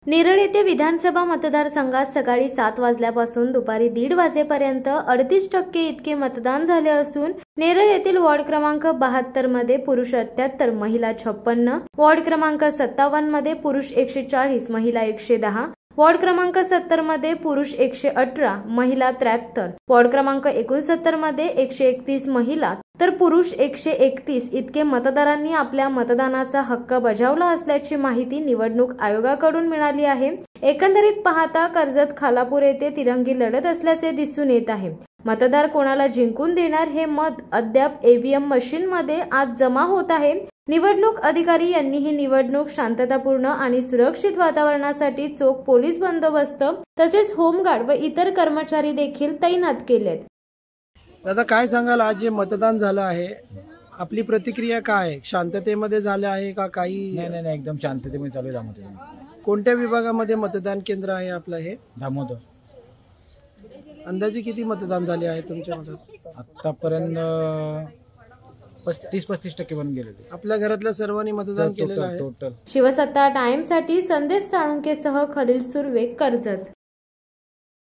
नेरळ येथे विधानसभा मतदारसंघात सकाळी 7 वाजल्यापासून दुपारी 1:30 वाजेपर्यंत 38% इतके मतदान झाले असून नेरळ येथील वॉर्ड क्रमांक 72 मध्ये पुरुष 78, महिला 56, वॉर्ड क्रमांक 57 मध्ये पुरुष 140, महिला 110, वॉर्ड क्रमांक 70 मध्ये पुरुष 118, महिला 73, वॉर्ड क्रमांक 69 मध्ये 131 महिला तर पुरुष 131 इतके मतदारांनी आपल्या मतदानाचा हक्क बजावला असल्याची माहिती निवडणूक आयोगाकडून मिळाली आहे। एकंदरीत पाहता कर्जत खालापूर येथे तिरंगी लढत असल्याचे दिसून येत आहे। मतदार कोणाला जिंकून देणार हे मत अद्याप ईव्हीएम मशीन मध्ये आज जमा होत आहे। निवडणूक अधिकारी यांनी ही निवडणूक शांततापूर्ण आणि सुरक्षित वातावरणासाठी चोख पोलीस बंदोबस्त तसेच होमगार्ड व इतर कर्मचारी देखील तैनात केलेत। दादा काय सांगाल, आज जे मतदान झालं आहे आपली प्रतिक्रिया काय आहे? शांततेमध्ये झालं आहे का काही? नाही एकदम शांततेमध्ये चालू आहे दामोदर। कोणत्या विभागामध्ये मतदान केंद्र आहे आपलं हे? दामोदर। अंदाजे किती मतदान झाले आहे तुमच्या मतात? आतापर्यंत 30-35% बन गेलेले। आपल्या घरातल्या सर्वांनी मतदान केलेलं आहे टोटल। शिवसत्ता टाइम्स साठी संदेश साळुंकेसह खलील सुर्वे, कर्जत।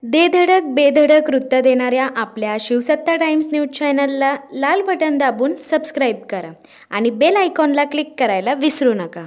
दे धडक बेधडक वृत्त देणाऱ्या आपल्या शिवसत्ता टाइम्स न्यूज चॅनलला लाल बटन दाबून सबस्क्राईब करा आणि बेल आयकॉनला क्लिक करायला विसरू नका।